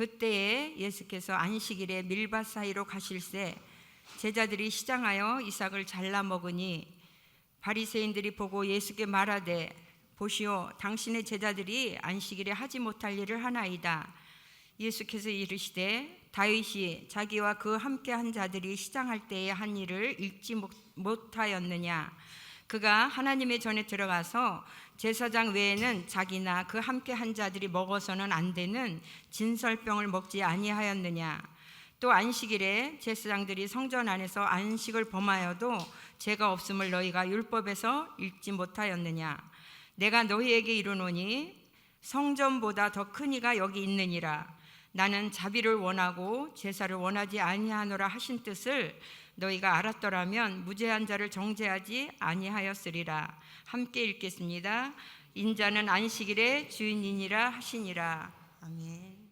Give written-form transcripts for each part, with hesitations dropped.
그때에 예수께서 안식일에 밀밭 사이로 가실새 제자들이 시장하여 이삭을 잘라 먹으니 바리새인들이 보고 예수께 말하되 보시오, 당신의 제자들이 안식일에 하지 못할 일을 하나이다. 예수께서 이르시되 다윗이 자기와 그 함께한 자들이 시장할 때에 한 일을 읽지 못하였느냐. 그가 하나님의 전에 들어가서 제사장 외에는 자기나 그 함께한 자들이 먹어서는 안 되는 진설병을 먹지 아니하였느냐. 또 안식일에 제사장들이 성전 안에서 안식을 범하여도 죄가 없음을 너희가 율법에서 읽지 못하였느냐. 내가 너희에게 이르노니 성전보다 더 큰 이가 여기 있느니라. 나는 자비를 원하고 제사를 원하지 아니하노라 하신 뜻을 너희가 알았더라면 무죄한 자를 정죄하지 아니하였으리라. 함께 읽겠습니다. 인자는 안식일의 주인이니라 하시니라. 아멘.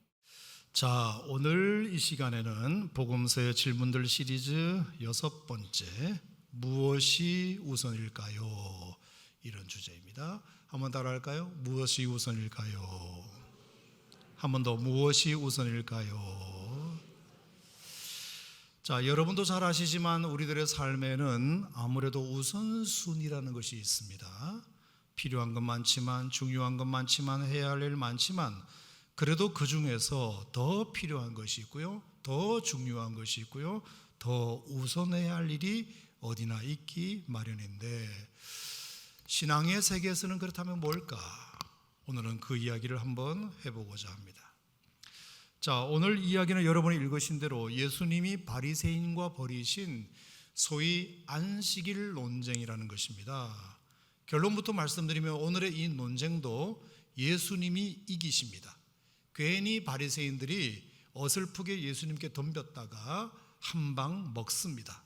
자, 오늘 이 시간에는 복음서의 질문들 시리즈 6번째, 무엇이 우선일까요? 이런 주제입니다. 한번 따라할까요? 무엇이 우선일까요? 한 번 더, 무엇이 우선일까요? 자, 여러분도 잘 아시지만 우리들의 삶에는 아무래도 우선순위라는 것이 있습니다. 필요한 건 많지만, 중요한 건 많지만, 해야 할 일 많지만, 그래도 그 중에서 더 필요한 것이 있고요, 더 중요한 것이 있고요, 더 우선해야 할 일이 어디나 있기 마련인데, 신앙의 세계에서는 그렇다면 뭘까? 오늘은 그 이야기를 한번 해보고자 합니다. 자, 오늘 이야기는 여러분이 읽으신 대로 예수님이 바리새인과 벌이신 소위 안식일 논쟁이라는 것입니다. 결론부터 말씀드리면 오늘의 이 논쟁도 예수님이 이기십니다. 괜히 바리새인들이 어설프게 예수님께 덤볐다가 한 방 먹습니다.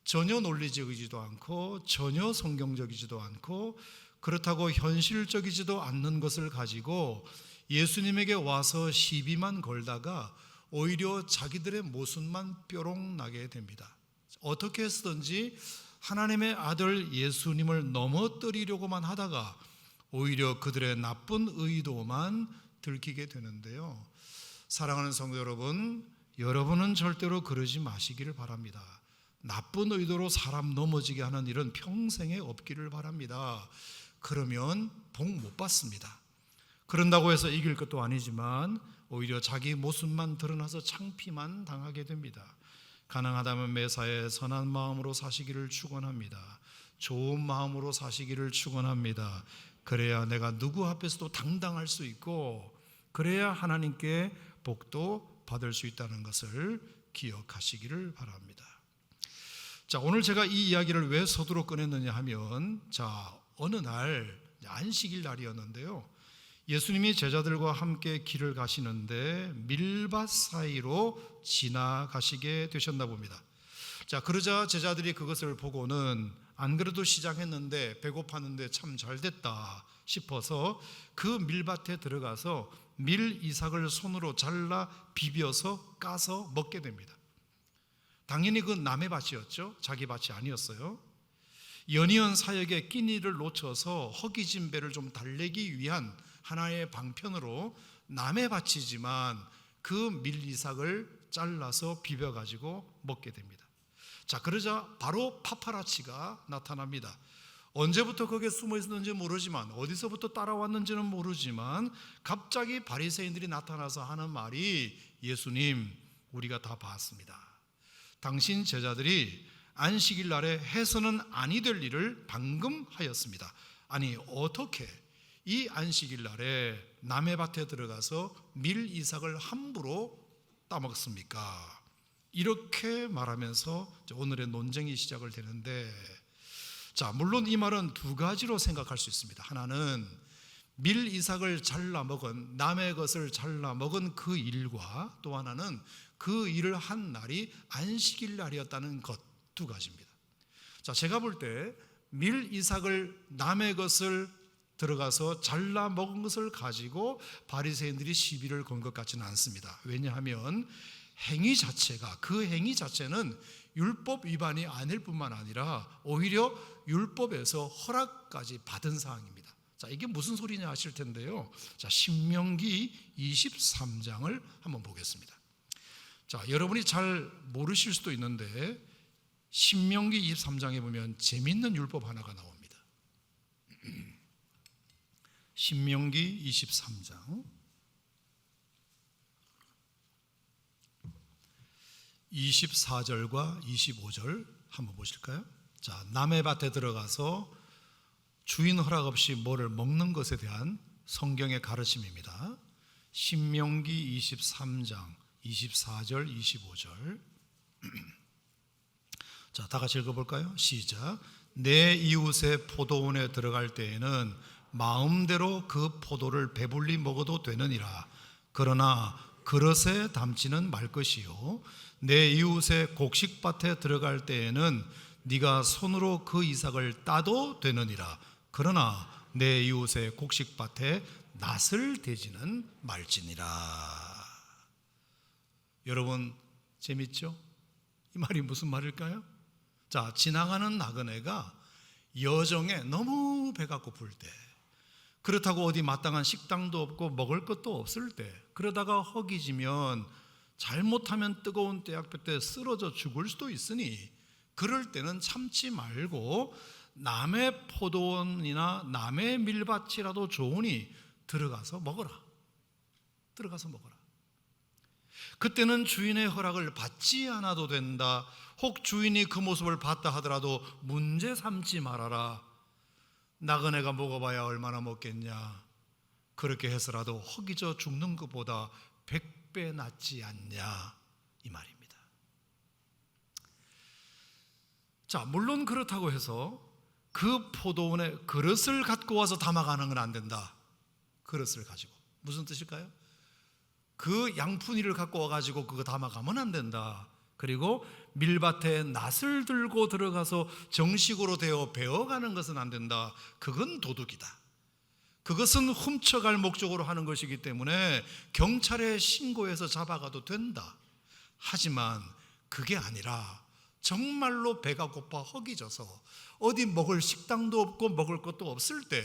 전혀 논리적이지도 않고 전혀 성경적이지도 않고 그렇다고 현실적이지도 않는 것을 가지고 예수님에게 와서 시비만 걸다가 오히려 자기들의 모순만 뾰롱 나게 됩니다. 어떻게 해서든지 하나님의 아들 예수님을 넘어뜨리려고만 하다가 오히려 그들의 나쁜 의도만 들키게 되는데요. 사랑하는 성도 여러분, 여러분은 절대로 그러지 마시기를 바랍니다. 나쁜 의도로 사람 넘어지게 하는 일은 평생에 없기를 바랍니다. 그러면 복 못 받습니다. 그런다고 해서 이길 것도 아니지만 오히려 자기 모습만 드러나서 창피만 당하게 됩니다. 가능하다면 매사에 선한 마음으로 사시기를 축원합니다. 좋은 마음으로 사시기를 축원합니다. 그래야 내가 누구 앞에서도 당당할 수 있고 그래야 하나님께 복도 받을 수 있다는 것을 기억하시기를 바랍니다. 자, 오늘 제가 이 이야기를 왜 서두로 꺼냈느냐 하면, 자, 어느 날 안식일 날이었는데요, 예수님이 제자들과 함께 길을 가시는데 밀밭 사이로 지나가시게 되셨나 봅니다. 자, 그러자 제자들이 그것을 보고는 안 그래도 시장했는데 배고팠는데 참 잘됐다 싶어서 그 밀밭에 들어가서 밀 이삭을 손으로 잘라 비벼서 까서 먹게 됩니다. 당연히 그 남의 밭이었죠. 자기 밭이 아니었어요. 연이은 사역의 끼니를 놓쳐서 허기진 배를 좀 달래기 위한 하나의 방편으로 남의 밭이지만 그 밀이삭을 잘라서 비벼가지고 먹게 됩니다. 자, 그러자 바로 파파라치가 나타납니다. 언제부터 거기에 숨어 있었는지 모르지만, 어디서부터 따라왔는지는 모르지만 갑자기 바리새인들이 나타나서 하는 말이, 예수님, 우리가 다 봤습니다. 당신 제자들이 안식일 날에 해서는 아니 될 일을 방금 하였습니다. 아니, 어떻게 이 안식일 날에 남의 밭에 들어가서 밀 이삭을 함부로 따먹습니까? 이렇게 말하면서 오늘의 논쟁이 시작을 되는데, 자, 물론 이 말은 두 가지로 생각할 수 있습니다. 하나는 밀 이삭을 잘라 먹은, 남의 것을 잘라 먹은 그 일과, 또 하나는 그 일을 한 날이 안식일 날이었다는 것, 두 가지입니다. 자, 제가 볼 때 밀 이삭을, 남의 것을 들어가서 잘라 먹은 것을 가지고 바리새인들이 시비를 건 것 같지는 않습니다. 왜냐하면 행위 자체가, 그 행위 자체는 율법 위반이 아닐 뿐만 아니라 오히려 율법에서 허락까지 받은 사항입니다. 자, 이게 무슨 소리냐 하실 텐데요. 자, 신명기 23장을 한번 보겠습니다. 자, 여러분이 잘 모르실 수도 있는데 신명기 23장에 보면 재밌는 율법 하나가 나옵니다. 신명기 23장 24절과 25절 한번 보실까요? 자, 남의 밭에 들어가서 주인 허락 없이 뭐를 먹는 것에 대한 성경의 가르침입니다. 신명기 23장 24절 25절 자, 다 같이 읽어볼까요? 시작. 내 이웃의 포도원에 들어갈 때에는 마음대로 그 포도를 배불리 먹어도 되느니라. 그러나 그릇에 담지는 말 것이요 내 이웃의 곡식밭에 들어갈 때에는 네가 손으로 그 이삭을 따도 되느니라. 그러나 내 이웃의 곡식밭에 낫을 대지는 말지니라. 여러분 재밌죠? 이 말이 무슨 말일까요? 자, 지나가는 나그네가 여정에 너무 배가 고플 때, 그렇다고 어디 마땅한 식당도 없고 먹을 것도 없을 때, 그러다가 허기지면 잘못하면 뜨거운 떼약볕 때 쓰러져 죽을 수도 있으니 그럴 때는 참지 말고 남의 포도원이나 남의 밀밭이라도 좋으니 들어가서 먹어라. 들어가서 먹어라. 그때는 주인의 허락을 받지 않아도 된다. 혹 주인이 그 모습을 봤다 하더라도 문제 삼지 말아라. 나그네가 먹어봐야 얼마나 먹겠냐. 그렇게 해서라도 허기져 죽는 것보다 100배 낫지 않냐, 이 말입니다. 자, 물론 그렇다고 해서 그 포도원에 그릇을 갖고 와서 담아가는 건 안 된다. 그릇을 가지고. 무슨 뜻일까요? 그 양푼이를 갖고 와가지고 그거 담아가면 안 된다. 그리고 밀밭에 낫을 들고 들어가서 정식으로 되어 베어가는 것은 안 된다. 그건 도둑이다. 그것은 훔쳐갈 목적으로 하는 것이기 때문에 경찰에 신고해서 잡아가도 된다. 하지만 그게 아니라 정말로 배가 고파 허기져서 어디 먹을 식당도 없고 먹을 것도 없을 때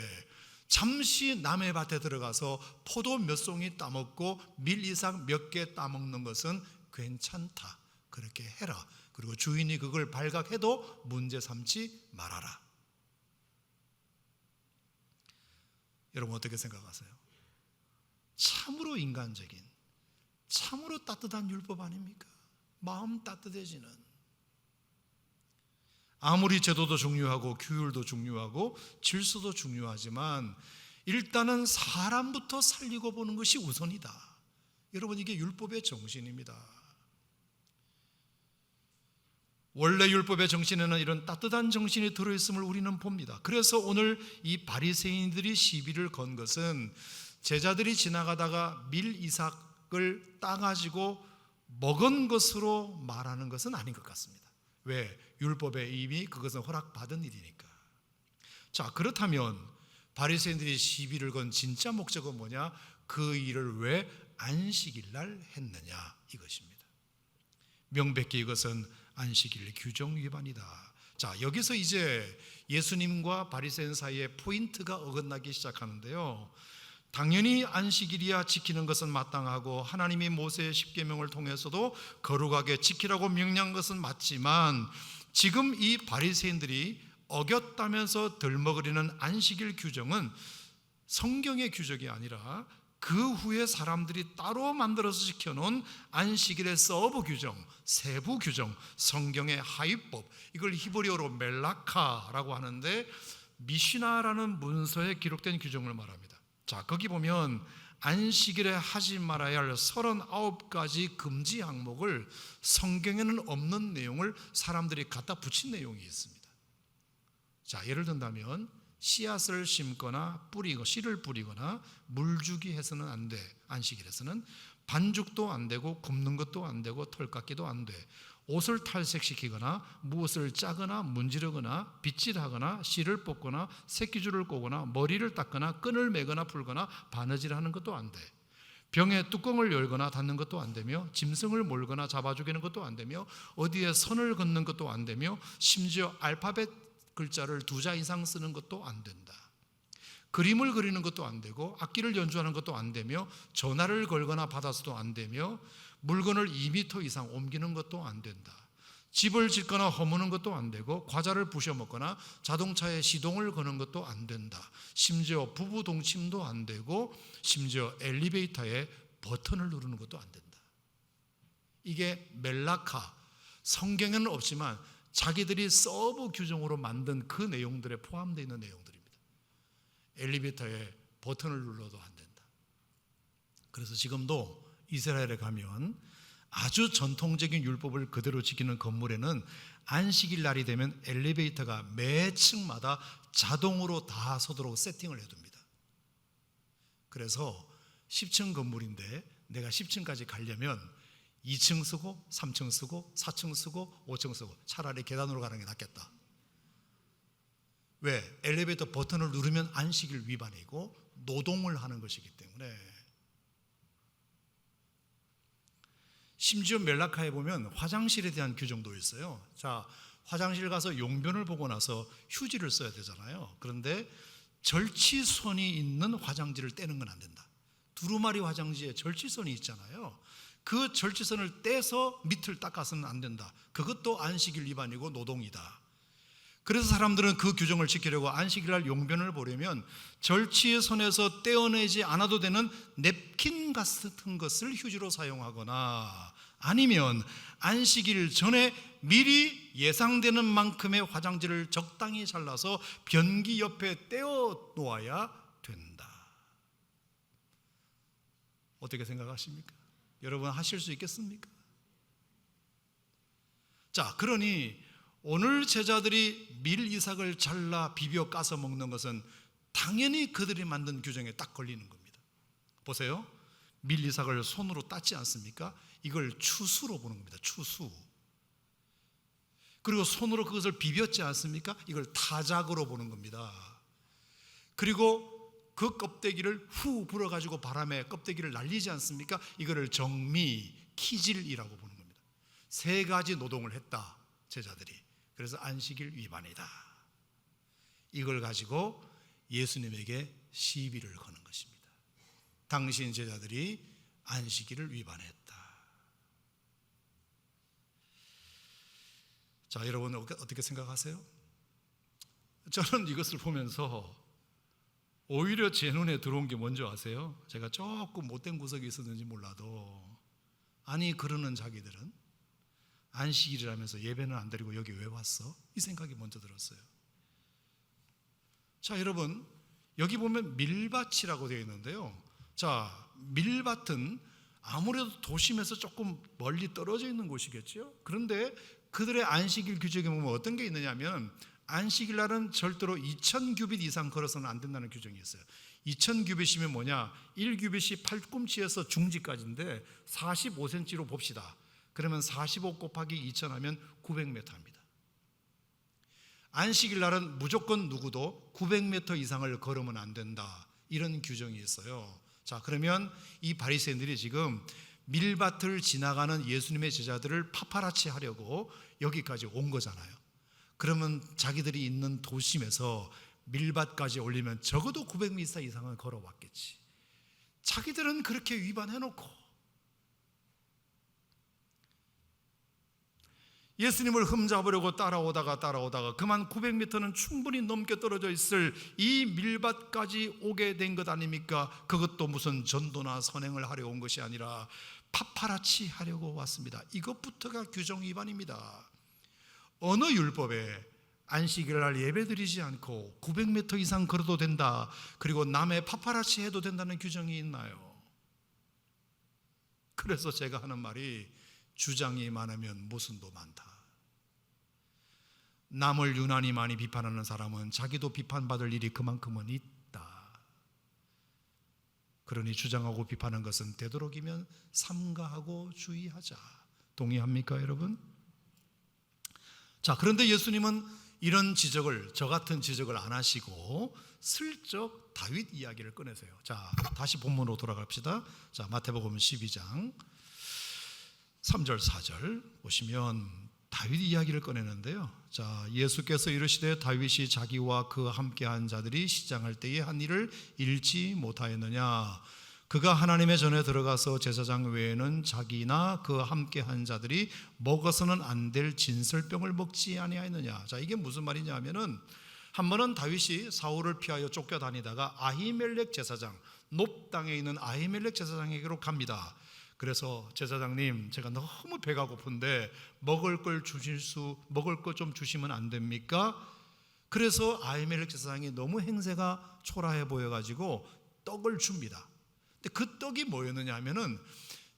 잠시 남의 밭에 들어가서 포도 몇 송이 따먹고 밀 이상 몇 개 따먹는 것은 괜찮다. 그렇게 해라. 그리고 주인이 그걸 발각해도 문제 삼지 말아라. 여러분 어떻게 생각하세요? 참으로 인간적인, 참으로 따뜻한 율법 아닙니까? 마음 따뜻해지는. 아무리 제도도 중요하고 규율도 중요하고 질서도 중요하지만 일단은 사람부터 살리고 보는 것이 우선이다. 여러분 이게 율법의 정신입니다. 원래 율법의 정신에는 이런 따뜻한 정신이 들어있음을 우리는 봅니다. 그래서 오늘 이 바리새인들이 시비를 건 것은 제자들이 지나가다가 밀 이삭을 따가지고 먹은 것으로 말하는 것은 아닌 것 같습니다. 왜? 율법에 이미 그것은 허락받은 일이니까. 자, 그렇다면 바리새인들이 시비를 건 진짜 목적은 뭐냐? 그 일을 왜 안식일 날 했느냐 이것입니다. 명백히 이것은 안식일 규정 위반이다. 자, 여기서 이제 예수님과 바리새인 사이에 포인트가 어긋나기 시작하는데요. 당연히 안식일이야 지키는 것은 마땅하고 하나님이 모세의 십계명을 통해서도 거룩하게 지키라고 명령한 것은 맞지만 지금 이 바리새인들이 어겼다면서 덜먹으려는 안식일 규정은 성경의 규정이 아니라 그 후에 사람들이 따로 만들어서 지켜놓은 안식일의 서브 규정, 세부 규정, 성경의 하위법, 이걸 히브리어로 멜라카라고 하는데 미시나라는 문서에 기록된 규정을 말합니다. 자, 거기 보면 안식일에 하지 말아야 할 39가지 금지 항목을 성경에는 없는 내용을 사람들이 갖다 붙인 내용이 있습니다. 자, 예를 든다면 씨앗을 심거나 뿌리고 씨를 뿌리거나 물주기 해서는 안 돼. 안식일에서는 반죽도 안 되고 굽는 것도 안 되고 털 깎기도 안 돼. 옷을 탈색시키거나 무엇을 짜거나 문지르거나 빗질하거나 씨를 뽑거나 새끼줄을 꼬거나 머리를 닦거나 끈을 매거나 풀거나 바느질하는 것도 안 돼. 병의 뚜껑을 열거나 닫는 것도 안 되며 짐승을 몰거나 잡아 죽이는 것도 안 되며 어디에 선을 긋는 것도 안 되며 심지어 알파벳 글자를 2자 이상 쓰는 것도 안 된다. 그림을 그리는 것도 안 되고 악기를 연주하는 것도 안 되며 전화를 걸거나 받아서도 안 되며 물건을 2m 이상 옮기는 것도 안 된다. 집을 짓거나 허무는 것도 안 되고 과자를 부셔 먹거나 자동차에 시동을 거는 것도 안 된다. 심지어 부부 동침도 안 되고 심지어 엘리베이터에 버튼을 누르는 것도 안 된다. 이게 멜라카, 성경에는 없지만 자기들이 서브 규정으로 만든 그 내용들에 포함되어 있는 내용들입니다. 엘리베이터에 버튼을 눌러도 안 된다. 그래서 지금도 이스라엘에 가면 아주 전통적인 율법을 그대로 지키는 건물에는 안식일 날이 되면 엘리베이터가 매 층마다 자동으로 다 서도록 세팅을 해둡니다. 그래서 10층 건물인데 내가 10층까지 가려면 2층 쓰고 3층 쓰고 4층 쓰고 5층 쓰고 차라리 계단으로 가는 게 낫겠다. 왜? 엘리베이터 버튼을 누르면 안식일 위반이고 노동을 하는 것이기 때문에. 심지어 멜라카에 보면 화장실에 대한 규정도 있어요. 자, 화장실 가서 용변을 보고 나서 휴지를 써야 되잖아요. 그런데 절취선이 있는 화장지를 떼는 건 안 된다. 두루마리 화장지에 절취선이 있잖아요. 그 절취선을 떼서 밑을 닦아서는 안 된다. 그것도 안식일 위반이고 노동이다. 그래서 사람들은 그 규정을 지키려고 안식일날 용변을 보려면 절취선에서 떼어내지 않아도 되는 냅킨 같은 것을 휴지로 사용하거나 아니면 안식일 전에 미리 예상되는 만큼의 화장지를 적당히 잘라서 변기 옆에 떼어 놓아야 된다. 어떻게 생각하십니까? 여러분 하실 수 있겠습니까? 자, 그러니 오늘 제자들이 밀 이삭을 잘라 비벼 까서 먹는 것은 당연히 그들이 만든 규정에 딱 걸리는 겁니다. 보세요. 밀 이삭을 손으로 땄지 않습니까? 이걸 추수로 보는 겁니다. 추수. 그리고 손으로 그것을 비볐지 않습니까? 이걸 타작으로 보는 겁니다. 그리고 그 껍데기를 후 불어가지고 바람에 껍데기를 날리지 않습니까? 이거를 정미, 키질이라고 보는 겁니다. 세 가지 노동을 했다, 제자들이. 그래서 안식일 위반이다. 이걸 가지고 예수님에게 시비를 거는 것입니다. 당신 제자들이 안식일을 위반했다. 자, 여러분 어떻게 생각하세요? 저는 이것을 보면서 오히려 제 눈에 들어온 게 뭔지 아세요? 제가 조금 못된 구석이 있었는지 몰라도 아니 그러는 자기들은 안식일이라면서 예배는 안 드리고 여기 왜 왔어? 이 생각이 먼저 들었어요. 자, 여러분 여기 보면 밀밭이라고 되어 있는데요. 자, 밀밭은 아무래도 도심에서 조금 멀리 떨어져 있는 곳이겠죠. 그런데 그들의 안식일 규정에 보면 어떤 게 있느냐면 안식일 날은 절대로 2000규빗 이상 걸어서는 안 된다는 규정이 있어요. 2000규빗이면 뭐냐? 1규빗이 팔꿈치에서 중지까지인데 45cm로 봅시다. 그러면 45 곱하기 2000 하면 900m입니다. 안식일 날은 무조건 누구도 900m 이상을 걸으면 안 된다. 이런 규정이 있어요. 자, 그러면 이 바리새인들이 지금 밀밭을 지나가는 예수님의 제자들을 파파라치 하려고 여기까지 온 거잖아요. 그러면 자기들이 있는 도심에서 밀밭까지 올리면 적어도 900m 이상은 걸어왔겠지. 자기들은 그렇게 위반해놓고 예수님을 흠잡으려고 따라오다가 그만 900m는 충분히 넘게 떨어져 있을 이 밀밭까지 오게 된 것 아닙니까? 그것도 무슨 전도나 선행을 하려 온 것이 아니라 파파라치 하려고 왔습니다. 이것부터가 규정 위반입니다. 어느 율법에 안식일 날 예배드리지 않고 900m 이상 걸어도 된다, 그리고 남의 파파라치 해도 된다는 규정이 있나요? 그래서 제가 하는 말이 주장이 많으면 모순도 많다. 남을 유난히 많이 비판하는 사람은 자기도 비판받을 일이 그만큼은 있다. 그러니 주장하고 비판하는 것은 되도록이면 삼가하고 주의하자. 동의합니까, 여러분? 자, 그런데 예수님은 이런 지적을, 저 같은 지적을 안 하시고 슬쩍 다윗 이야기를 꺼내세요. 자, 다시 본문으로 돌아갑시다. 자, 마태복음 12장 3절 4절 보시면 다윗 이야기를 꺼내는데요. 자, 예수께서 이르시되 다윗이 자기와 그 함께한 자들이 시장할 때에 한 일을 잃지 못하였느냐. 그가 하나님의 전에 들어가서 제사장 외에는 자기나 그 함께한 자들이 먹어서는 안 될 진설병을 먹지 아니하였느냐. 자, 이게 무슨 말이냐 하면은, 한 번은 다윗이 사울을 피하여 쫓겨다니다가 아히멜렉 제사장, 높 땅에 있는 아히멜렉 제사장에게로 갑니다. 그래서 제사장님, 제가 너무 배가 고픈데 먹을 것 좀 주시면 안 됩니까? 그래서 아히멜렉 제사장이 너무 행세가 초라해 보여가지고 떡을 줍니다. 근데 그 떡이 뭐였느냐 하면은,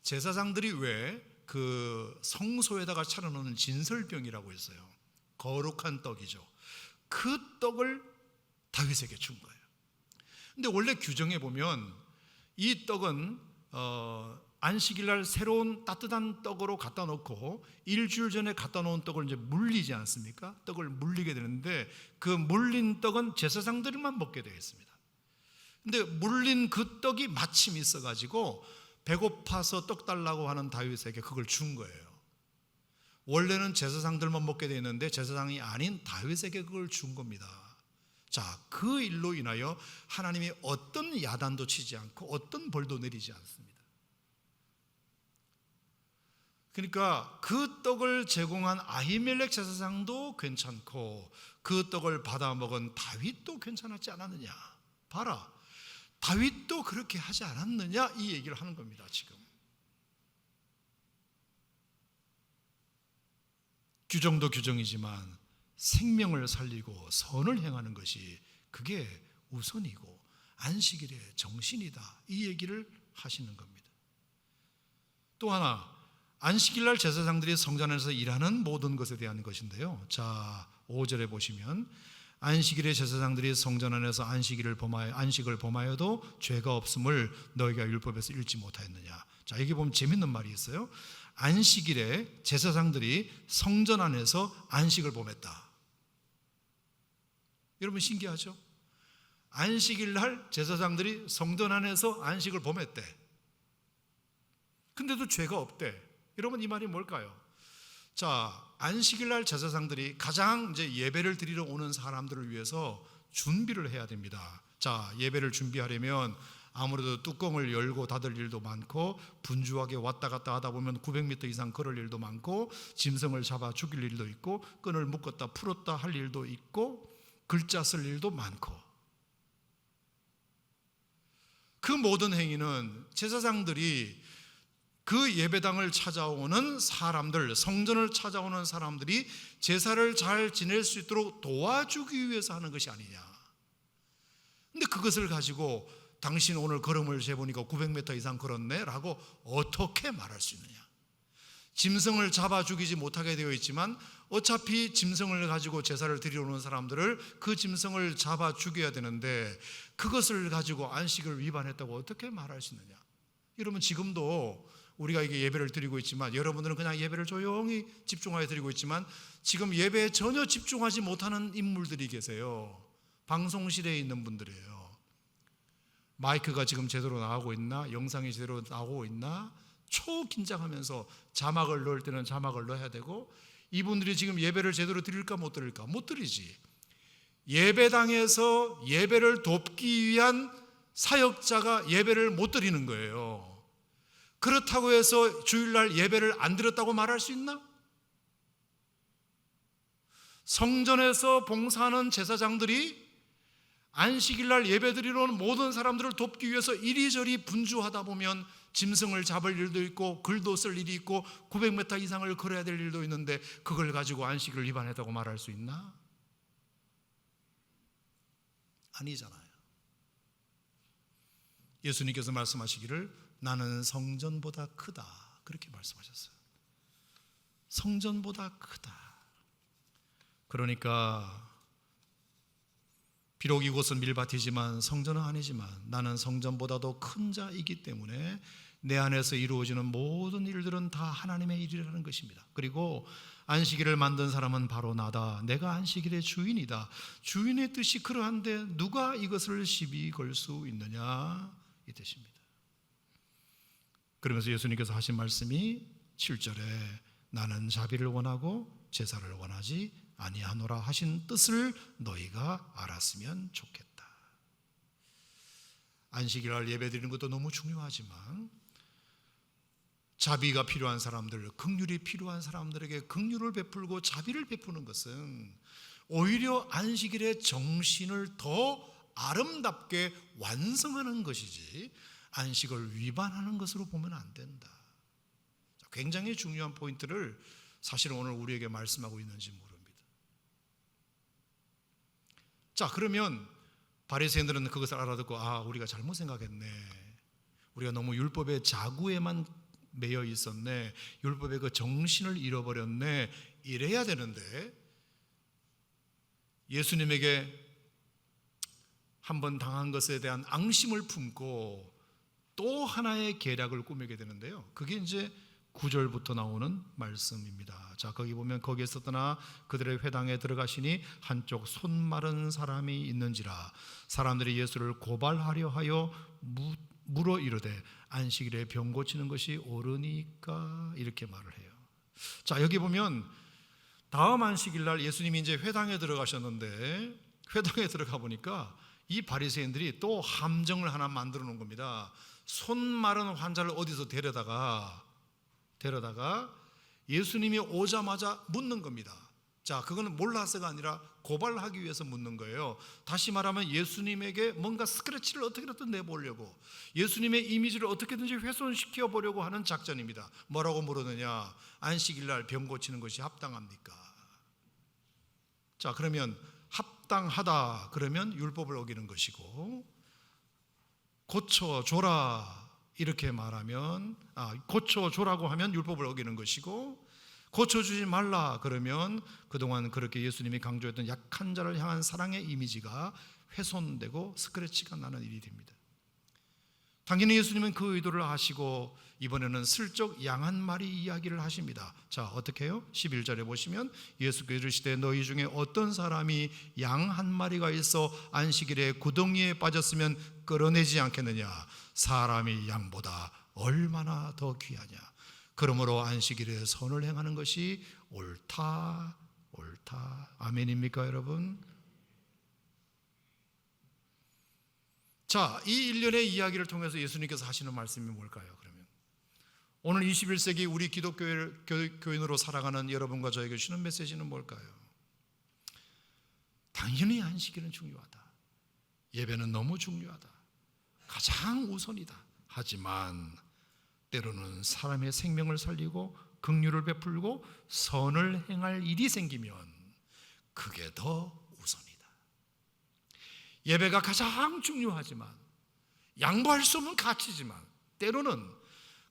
제사장들이 왜 그 성소에다가 차려놓는 진설병이라고 있어요. 거룩한 떡이죠. 그 떡을 다윗에게 준 거예요. 근데 원래 규정에 보면 이 떡은 안식일날 새로운 따뜻한 떡으로 갖다 놓고 일주일 전에 갖다 놓은 떡을 이제 물리지 않습니까? 떡을 물리게 되는데, 그 물린 떡은 제사장들만 먹게 되어 있습니다. 근데 물린 그 떡이 마침 있어가지고 배고파서 떡 달라고 하는 다윗에게 그걸 준 거예요. 원래는 제사장들만 먹게 되어 있는데 제사장이 아닌 다윗에게 그걸 준 겁니다. 자, 그 일로 인하여 하나님이 어떤 야단도 치지 않고 어떤 벌도 내리지 않습니다. 그러니까 그 떡을 제공한 아히멜렉 제사장도 괜찮고 그 떡을 받아 먹은 다윗도 괜찮았지 않았느냐. 봐라, 다윗도 그렇게 하지 않았느냐, 이 얘기를 하는 겁니다. 지금 규정도 규정이지만 생명을 살리고 선을 행하는 것이 그게 우선이고 안식일의 정신이다, 이 얘기를 하시는 겁니다. 또 하나, 안식일날 제사장들이 성전 안에서 일하는 모든 것에 대한 것인데요. 자, 5절에 보시면, 안식일에 제사장들이 성전 안에서 안식을 범하여도 죄가 없음을 너희가 율법에서 읽지 못하였느냐. 자, 여기 보면 재밌는 말이 있어요. 안식일에 제사장들이 성전 안에서 안식을 범했다. 여러분 신기하죠? 안식일 날 제사장들이 성전 안에서 안식을 범했대. 근데도 죄가 없대. 여러분 이 말이 뭘까요? 자, 안식일 날 제사장들이 가장 이제 예배를 드리러 오는 사람들을 위해서 준비를 해야 됩니다. 자, 예배를 준비하려면 아무래도 뚜껑을 열고 닫을 일도 많고, 분주하게 왔다 갔다 하다 보면 900m 이상 걸을 일도 많고, 짐승을 잡아 죽일 일도 있고, 끈을 묶었다 풀었다 할 일도 있고, 글자 쓸 일도 많고, 그 모든 행위는 제사장들이 그 예배당을 찾아오는 사람들, 성전을 찾아오는 사람들이 제사를 잘 지낼 수 있도록 도와주기 위해서 하는 것이 아니냐. 근데 그것을 가지고 당신 오늘 걸음을 재보니까 900m 이상 걸었네 라고 어떻게 말할 수 있느냐. 짐승을 잡아 죽이지 못하게 되어 있지만 어차피 짐승을 가지고 제사를 드리러 오는 사람들을 그 짐승을 잡아 죽여야 되는데 그것을 가지고 안식을 위반했다고 어떻게 말할 수 있느냐. 여러분 지금도 우리가 이게 예배를 드리고 있지만, 여러분들은 그냥 예배를 조용히 집중하여 드리고 있지만, 지금 예배에 전혀 집중하지 못하는 인물들이 계세요. 방송실에 있는 분들이에요. 마이크가 지금 제대로 나가고 있나? 영상이 제대로 나오고 있나? 초긴장하면서 자막을 넣을 때는 자막을 넣어야 되고, 이분들이 지금 예배를 제대로 드릴까 못 드릴까? 못 드리지. 예배당에서 예배를 돕기 위한 사역자가 예배를 못 드리는 거예요. 그렇다고 해서 주일날 예배를 안 드렸다고 말할 수 있나? 성전에서 봉사하는 제사장들이 안식일날 예배드리러 오는 모든 사람들을 돕기 위해서 이리저리 분주하다 보면 짐승을 잡을 일도 있고 글도 쓸 일이 있고 900m 이상을 걸어야 될 일도 있는데 그걸 가지고 안식일을 위반했다고 말할 수 있나? 아니잖아요. 예수님께서 말씀하시기를 나는 성전보다 크다, 그렇게 말씀하셨어요. 성전보다 크다. 그러니까 비록 이곳은 밀밭이지만 성전은 아니지만 나는 성전보다도 큰 자이기 때문에 내 안에서 이루어지는 모든 일들은 다 하나님의 일이라는 것입니다. 그리고 안식일을 만든 사람은 바로 나다. 내가 안식일의 주인이다. 주인의 뜻이 그러한데 누가 이것을 시비 걸 수 있느냐, 이 뜻입니다. 그러면서 예수님께서 하신 말씀이 7절에 나는 자비를 원하고 제사를 원하지 아니하노라 하신 뜻을 너희가 알았으면 좋겠다. 안식일날 예배드리는 것도 너무 중요하지만 자비가 필요한 사람들, 긍휼이 필요한 사람들에게 긍휼을 베풀고 자비를 베푸는 것은 오히려 안식일의 정신을 더 아름답게 완성하는 것이지 안식을 위반하는 것으로 보면 안 된다. 굉장히 중요한 포인트를 사실은 오늘 우리에게 말씀하고 있는지 모릅니다. 자, 그러면 바리새인들은 그것을 알아듣고 우리가 잘못 생각했네. 우리가 너무 율법의 자구에만 매여 있었네. 율법의 그 정신을 잃어버렸네. 이래야 되는데 예수님에게 한번 당한 것에 대한 앙심을 품고 또 하나의 계략을 꾸미게 되는데요. 그게 이제 9절부터 나오는 말씀입니다. 자, 거기 보면 거기에서 떠나 그들의 회당에 들어가시니 한쪽 손 마른 사람이 있는지라 사람들이 예수를 고발하려 하여 물어 이르되 안식일에 병 고치는 것이 옳으니까 이렇게 말을 해요. 자, 여기 보면 다음 안식일 날 예수님이 이제 회당에 들어가셨는데 회당에 들어가 보니까 이 바리새인들이 또 함정을 하나 만들어 놓은 겁니다. 손 마른 환자를 어디서 데려다가 예수님이 오자마자 묻는 겁니다. 자, 그거는 몰라서가 아니라 고발하기 위해서 묻는 거예요. 다시 말하면 예수님에게 뭔가 스크래치를 어떻게든 내보려고, 예수님의 이미지를 어떻게든지 훼손시켜 보려고 하는 작전입니다. 뭐라고 물었느냐? 안식일 날 병 고치는 것이 합당합니까? 자, 그러면 합당하다 그러면 율법을 어기는 것이고, 고쳐줘라 이렇게 말하면 고쳐줘라고 하면 율법을 어기는 것이고, 고쳐주지 말라 그러면 그동안 그렇게 예수님이 강조했던 약한 자를 향한 사랑의 이미지가 훼손되고 스크래치가 나는 일이 됩니다. 당연히 예수님은 그 의도를 아시고 이번에는 슬쩍 양 한 마리 이야기를 하십니다. 자, 어떻게 해요? 11절에 보시면 예수께서 이르시되 너희 중에 어떤 사람이 양 한 마리가 있어 안식일에 구덩이에 빠졌으면 끌어내지 않겠느냐? 사람이 양보다 얼마나 더 귀하냐? 그러므로 안식일에 선을 행하는 것이 옳다. 아멘입니까, 여러분? 자, 이 일련의 이야기를 통해서 예수님께서 하시는 말씀이 뭘까요? 그러면 오늘 21세기 우리 기독교인으로 살아가는 여러분과 저에게 주는 메시지는 뭘까요? 당연히 안식일은 중요하다. 예배는 너무 중요하다. 가장 우선이다. 하지만 때로는 사람의 생명을 살리고 긍휼을 베풀고 선을 행할 일이 생기면 그게 더 우선이다. 예배가 가장 중요하지만 양보할 수 없는 가치지만 때로는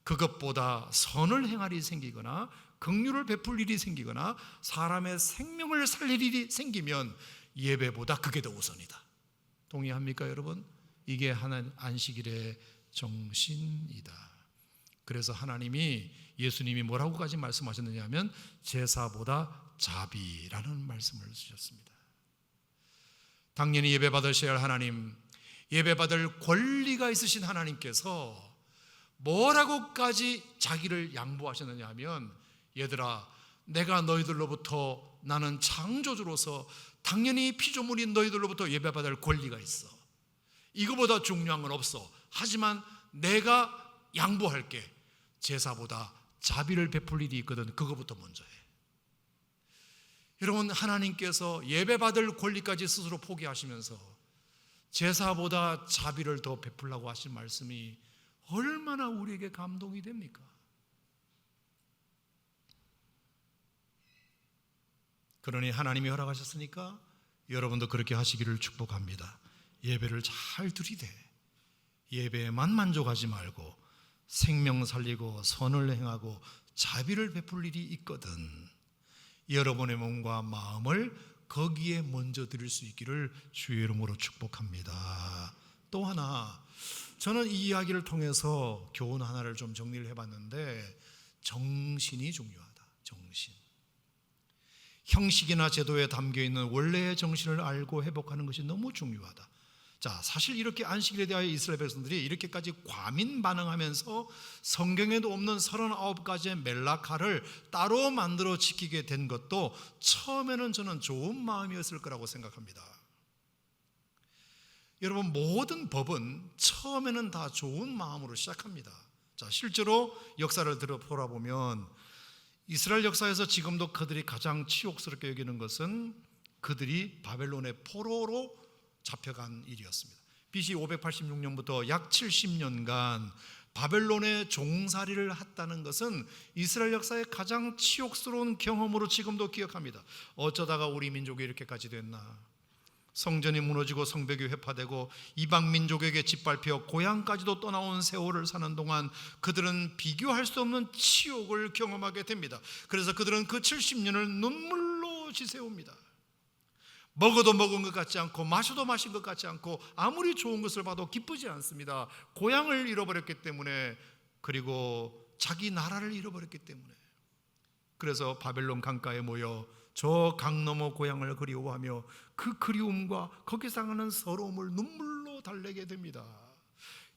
그것보다 선을 행할 일이 생기거나 긍휼을 베풀 일이 생기거나 사람의 생명을 살릴 일이 생기면 예배보다 그게 더 우선이다. 동의합니까, 여러분? 이게 하나님 안식일의 정신이다. 그래서 하나님이 예수님이 뭐라고까지 말씀하셨느냐 하면 제사보다 자비라는 말씀을 주셨습니다. 당연히 예배 받으셔야 할 하나님, 예배 받을 권리가 있으신 하나님께서 뭐라고까지 자기를 양보하셨느냐 하면 얘들아, 내가 너희들로부터 나는 창조주로서 당연히 피조물인 너희들로부터 예배 받을 권리가 있어. 이거보다 중요한 건 없어. 하지만 내가 양보할게. 제사보다 자비를 베풀 일이 있거든. 그거부터 먼저 해. 여러분, 하나님께서 예배받을 권리까지 스스로 포기하시면서 제사보다 자비를 더 베풀라고 하신 말씀이 얼마나 우리에게 감동이 됩니까? 그러니 하나님이 허락하셨으니까 여러분도 그렇게 하시기를 축복합니다. 예배를 잘 드리되 예배에만 만족하지 말고 생명 살리고 선을 행하고 자비를 베풀 일이 있거든 여러분의 몸과 마음을 거기에 먼저 드릴 수 있기를 주의 이름으로 축복합니다. 또 하나, 저는 이 이야기를 통해서 교훈 하나를 좀 정리를 해봤는데 정신이 중요하다. 정신. 형식이나 제도에 담겨있는 원래의 정신을 알고 회복하는 것이 너무 중요하다. 자, 사실 이렇게 안식일에 대하여 이스라엘 백성들이 이렇게까지 과민 반응하면서 성경에도 없는 39가지의 멜라카를 따로 만들어 지키게 된 것도 처음에는 저는 좋은 마음이었을 거라고 생각합니다. 여러분, 모든 법은 처음에는 다 좋은 마음으로 시작합니다. 자, 실제로 역사를 돌아보면 이스라엘 역사에서 지금도 그들이 가장 치욕스럽게 여기는 것은 그들이 바벨론의 포로로 잡혀간 일이었습니다. BC 586년부터 약 70년간 바벨론의 종살이를 했다는 것은 이스라엘 역사의 가장 치욕스러운 경험으로 지금도 기억합니다. 어쩌다가 우리 민족이 이렇게까지 됐나? 성전이 무너지고 성벽이 회파되고 이방 민족에게 짓밟혀 고향까지도 떠나온 세월을 사는 동안 그들은 비교할 수 없는 치욕을 경험하게 됩니다. 그래서 그들은 그 70년을 눈물로 지새웁니다. 먹어도 먹은 것 같지 않고 마셔도 마신 것 같지 않고 아무리 좋은 것을 봐도 기쁘지 않습니다. 고향을 잃어버렸기 때문에, 그리고 자기 나라를 잃어버렸기 때문에. 그래서 바벨론 강가에 모여 저 강 너머 고향을 그리워하며 그 그리움과 거기서 나는 서러움을 눈물로 달래게 됩니다.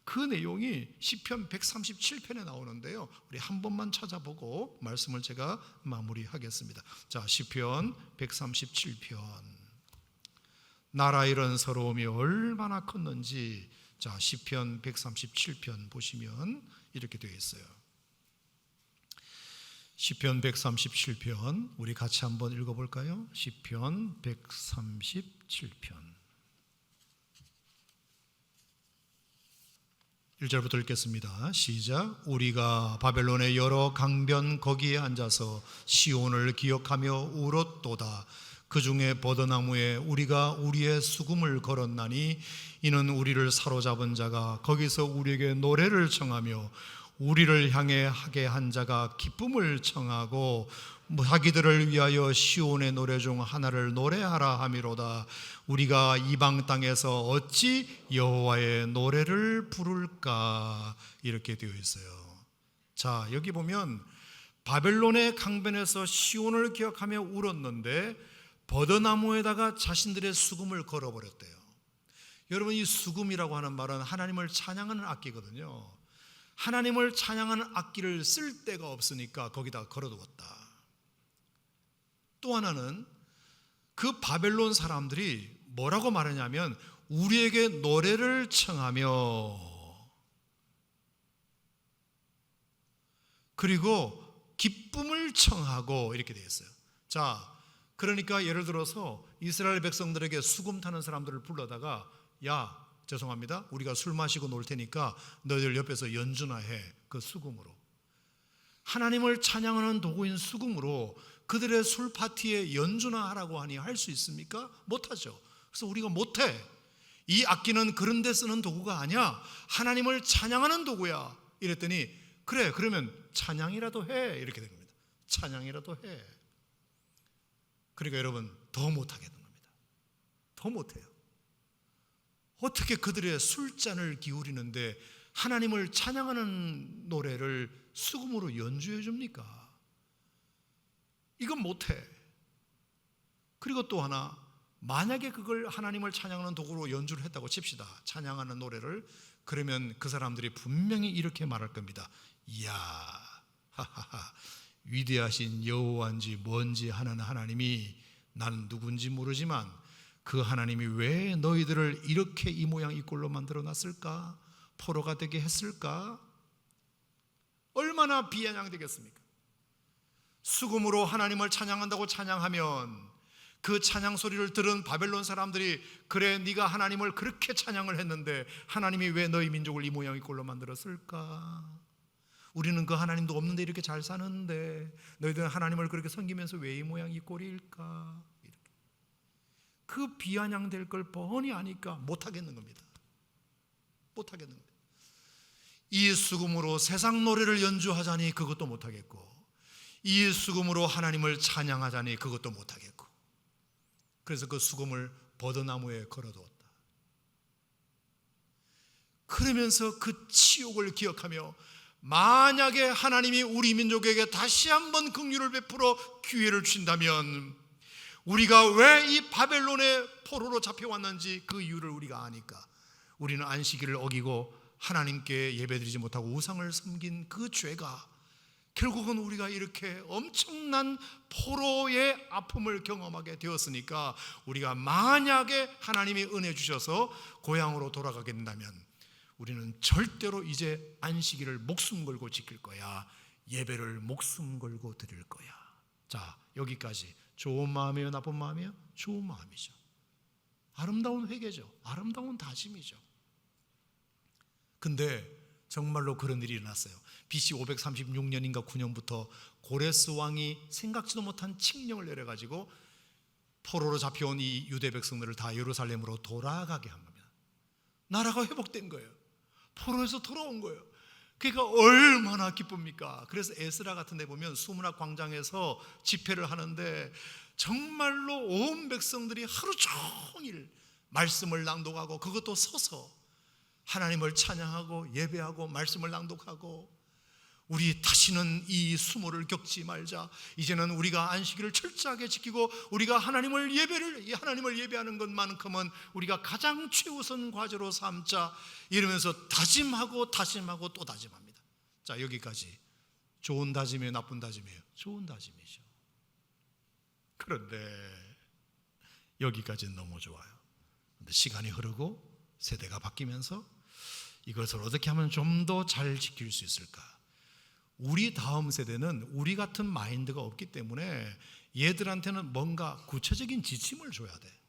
그 내용이 시편 137편에 나오는데요, 우리 한 번만 찾아보고 말씀을 제가 마무리하겠습니다. 자, 시편 137편. 나라 잃은 서러움이 얼마나 컸는지. 자, 시편 137편 보시면 이렇게 되어 있어요. 시편 137편 우리 같이 한번 읽어볼까요? 시편 137편 1절부터 읽겠습니다. 시작. 우리가 바벨론의 여러 강변 거기에 앉아서 시온을 기억하며 울었도다. 그 중에 버드나무에 우리가 우리의 수금을 걸었나니 이는 우리를 사로잡은 자가 거기서 우리에게 노래를 청하며 우리를 향해 하게 한 자가 기쁨을 청하고 자기들을 위하여 시온의 노래 중 하나를 노래하라 하미로다. 우리가 이방 땅에서 어찌 여호와의 노래를 부를까? 이렇게 되어 있어요. 자, 여기 보면 바벨론의 강변에서 시온을 기억하며 울었는데 버드나무에다가 자신들의 수금을 걸어버렸대요. 여러분, 이 수금이라고 하는 말은 하나님을 찬양하는 악기거든요. 하나님을 찬양하는 악기를 쓸 데가 없으니까 거기다 걸어두었다. 또 하나는 그 바벨론 사람들이 뭐라고 말하냐면 우리에게 노래를 청하며, 그리고 기쁨을 청하고 이렇게 되어 있어요. 자, 그러니까 예를 들어서 이스라엘 백성들에게 수금 타는 사람들을 불러다가, 야, 죄송합니다, 우리가 술 마시고 놀 테니까 너희들 옆에서 연주나 해. 그 수금으로, 하나님을 찬양하는 도구인 수금으로 그들의 술 파티에 연주나 하라고 하니 할 수 있습니까? 못하죠. 그래서 우리가 못해. 이 악기는 그런 데 쓰는 도구가 아니야, 하나님을 찬양하는 도구야. 이랬더니 그래, 그러면 찬양이라도 해. 이렇게 된 겁니다. 찬양이라도 해. 그러니까 여러분, 더 못하게 된 겁니다. 더 못해요. 어떻게 그들의 술잔을 기울이는데 하나님을 찬양하는 노래를 수금으로 연주해 줍니까? 이건 못해. 그리고 또 하나, 만약에 그걸 하나님을 찬양하는 도구로 연주를 했다고 칩시다, 찬양하는 노래를. 그러면 그 사람들이 분명히 이렇게 말할 겁니다. 이야, 하하하, 위대하신 여호와인지 뭔지 하는 하나님이, 나는 누군지 모르지만 그 하나님이 왜 너희들을 이렇게 이 모양 이 꼴로 만들어 놨을까? 포로가 되게 했을까? 얼마나 비아냥되겠습니까? 수금으로 하나님을 찬양한다고 찬양하면 그 찬양 소리를 들은 바벨론 사람들이, 그래, 네가 하나님을 그렇게 찬양을 했는데 하나님이 왜 너희 민족을 이 모양 이 꼴로 만들었을까? 우리는 그 하나님도 없는데 이렇게 잘 사는데 너희들은 하나님을 그렇게 섬기면서 왜 이 모양 이 꼴일까? 그 비아냥될 걸 뻔히 아니까 못하겠는 겁니다. 못하겠는 겁니다. 이 수금으로 세상 노래를 연주하자니 그것도 못하겠고, 이 수금으로 하나님을 찬양하자니 그것도 못하겠고, 그래서 그 수금을 버드나무에 걸어두었다. 그러면서 그 치욕을 기억하며, 만약에 하나님이 우리 민족에게 다시 한번 긍휼을 베풀어 기회를 주신다면 우리가 왜 이 바벨론의 포로로 잡혀왔는지 그 이유를 우리가 아니까 우리는 안식일을 어기고 하나님께 예배드리지 못하고 우상을 섬긴 그 죄가 결국은 우리가 이렇게 엄청난 포로의 아픔을 경험하게 되었으니까 우리가 만약에 하나님이 은혜 주셔서 고향으로 돌아가게 된다면 우리는 절대로 이제 안식일을 목숨 걸고 지킬 거야. 예배를 목숨 걸고 드릴 거야. 자, 여기까지. 좋은 마음이에요, 나쁜 마음이에요? 좋은 마음이죠. 아름다운 회개죠. 아름다운 다짐이죠. 근데 정말로 그런 일이 일어났어요. BC 536년인가 9년부터 고레스 왕이 생각지도 못한 칙령을 내려가지고 포로로 잡혀온 이 유대 백성들을 다 예루살렘으로 돌아가게 한 겁니다. 나라가 회복된 거예요. 포로에서 돌아온 거예요. 그러니까 얼마나 기쁩니까? 그래서 에스라 같은 데 보면 수문학 광장에서 집회를 하는데 정말로 온 백성들이 하루 종일 말씀을 낭독하고 그것도 서서 하나님을 찬양하고 예배하고 말씀을 낭독하고 우리 다시는 이 수모를 겪지 말자. 이제는 우리가 안식일을 철저하게 지키고 우리가 하나님을 예배하는 것만큼은 우리가 가장 최우선 과제로 삼자. 이러면서 다짐하고 또 다짐합니다. 자, 여기까지. 좋은 다짐이에요, 나쁜 다짐이에요? 좋은 다짐이죠. 그런데 여기까지는 너무 좋아요. 그런데 시간이 흐르고 세대가 바뀌면서 이것을 어떻게 하면 좀 더 잘 지킬 수 있을까? 우리 다음 세대는 우리 같은 마인드가 없기 때문에 얘들한테는 뭔가 구체적인 지침을 줘야 돼.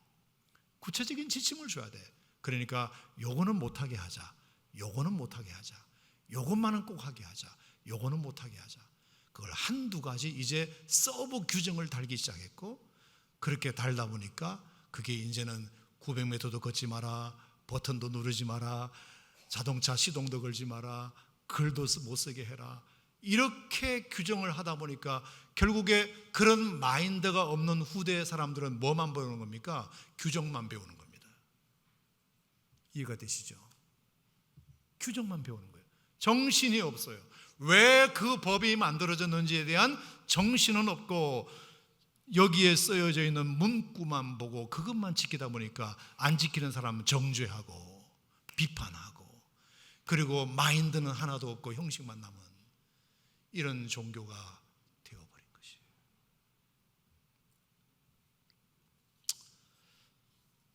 구체적인 지침을 줘야 돼. 그러니까 요거는 못하게 하자. 요거는 못하게 하자. 요것만은 꼭 하게 하자. 요거는 못하게 하자. 그걸 한두 가지 이제 서브 규정을 달기 시작했고 그렇게 달다 보니까 그게 이제는 900m도 걷지 마라. 버튼도 누르지 마라. 자동차 시동도 걸지 마라. 글도 못 쓰게 해라. 이렇게 규정을 하다 보니까 결국에 그런 마인드가 없는 후대의 사람들은 뭐만 배우는 겁니까? 규정만 배우는 겁니다. 이해가 되시죠? 규정만 배우는 거예요. 정신이 없어요. 왜 그 법이 만들어졌는지에 대한 정신은 없고 여기에 쓰여져 있는 문구만 보고 그것만 지키다 보니까 안 지키는 사람은 정죄하고 비판하고 그리고 마인드는 하나도 없고 형식만 남은 이런 종교가 되어버린 것이에요.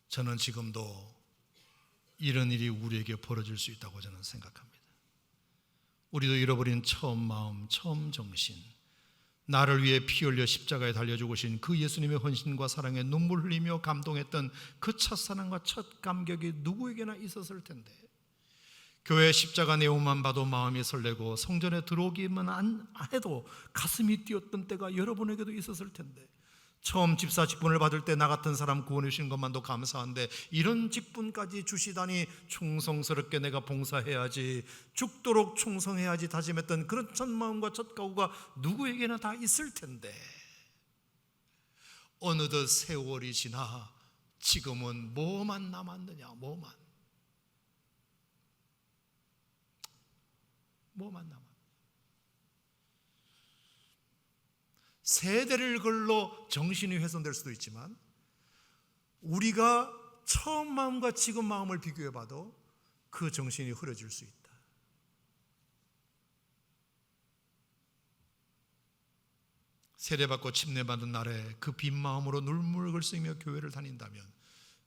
저는 지금도 이런 일이 우리에게 벌어질 수 있다고 저는 생각합니다. 우리도 잃어버린 처음 마음, 처음 정신, 나를 위해 피 흘려 십자가에 달려 죽으신 그 예수님의 헌신과 사랑에 눈물 흘리며 감동했던 그 첫사랑과 첫 감격이 누구에게나 있었을 텐데 교회 십자가 내용만 봐도 마음이 설레고 성전에 들어오기만 안 해도 가슴이 뛰었던 때가 여러분에게도 있었을 텐데 처음 집사 직분을 받을 때 나 같은 사람 구원해 주신 것만도 감사한데 이런 직분까지 주시다니 충성스럽게 내가 봉사해야지 죽도록 충성해야지 다짐했던 그런 첫 마음과 첫 각오가 누구에게나 다 있을 텐데 어느덧 세월이 지나 지금은 뭐만 남았느냐. 뭐만 남았느냐. 세대를 걸러 정신이 훼손될 수도 있지만 우리가 처음 마음과 지금 마음을 비교해 봐도 그 정신이 흐려질 수 있다. 세례받고 침례받은 날에 그 빈 마음으로 눈물을 흘리며 교회를 다닌다면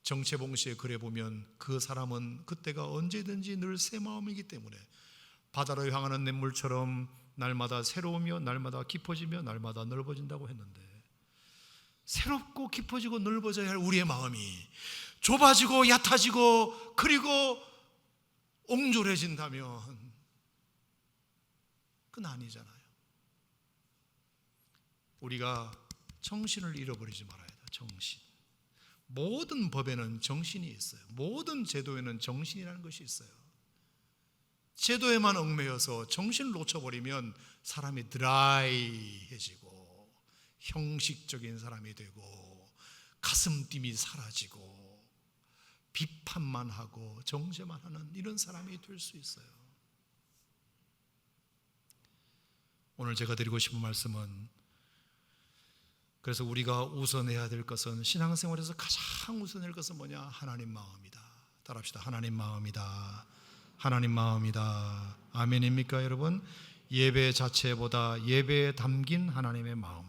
정체봉 씨의 글에 보면 그 사람은 그때가 언제든지 늘 새 마음이기 때문에 바다로 향하는 냇물처럼 날마다 새로우며 날마다 깊어지며 날마다 넓어진다고 했는데 새롭고 깊어지고 넓어져야 할 우리의 마음이 좁아지고 얕아지고 그리고 옹졸해진다면 그건 아니잖아요. 우리가 정신을 잃어버리지 말아야 돼요. 정신. 모든 법에는 정신이 있어요. 모든 제도에는 정신이라는 것이 있어요. 제도에만 얽매여서 정신을 놓쳐버리면 사람이 드라이해지고 형식적인 사람이 되고 가슴뛰이 사라지고 비판만 하고 정죄만 하는 이런 사람이 될 수 있어요. 오늘 제가 드리고 싶은 말씀은 그래서 우리가 우선해야 될 것은 신앙생활에서 가장 우선해야 할 것은 뭐냐? 하나님 마음이다. 따라합시다. 하나님 마음이다. 하나님 마음이다. 아멘입니까, 여러분? 예배 자체보다 예배에 담긴 하나님의 마음,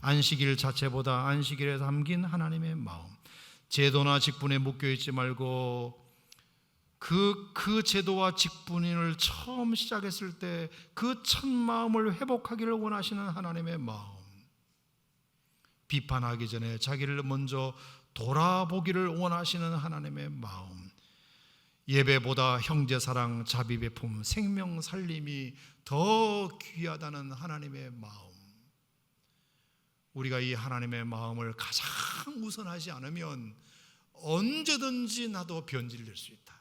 안식일 자체보다 안식일에 담긴 하나님의 마음, 제도나 직분에 묶여 있지 말고 그 제도와 직분을 처음 시작했을 때 그 첫 마음을 회복하기를 원하시는 하나님의 마음, 비판하기 전에 자기를 먼저 돌아보기를 원하시는 하나님의 마음, 예배보다 형제사랑, 자비배품, 생명 살림이 더 귀하다는 하나님의 마음, 우리가 이 하나님의 마음을 가장 우선하지 않으면 언제든지 나도 변질될 수 있다.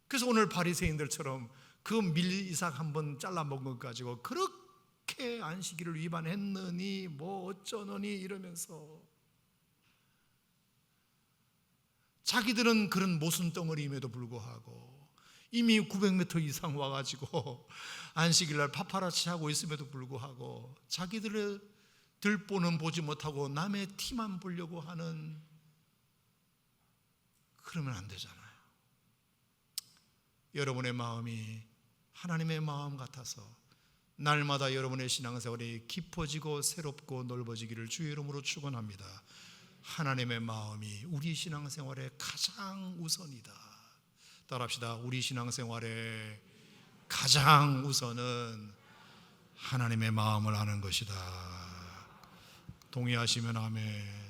그래서 오늘 바리새인들처럼 그 밀이삭 한번 잘라먹은 것 가지고 그렇게 안식일을 위반했느니 뭐 어쩌느니 이러면서 자기들은 그런 모순 덩어리임에도 불구하고 이미 900m 이상 와가지고 안식일날 파파라치 하고 있음에도 불구하고 자기들의 들보는 보지 못하고 남의 티만 보려고 하는, 그러면 안 되잖아요. 여러분의 마음이 하나님의 마음 같아서 날마다 여러분의 신앙생활이 깊어지고 새롭고 넓어지기를 주의 이름으로 축원합니다. 하나님의 마음이 우리 신앙생활의 가장 우선이다. 따라합시다. 우리 신앙생활의 가장 우선은 하나님의 마음을 아는 것이다. 동의하시면 아멘.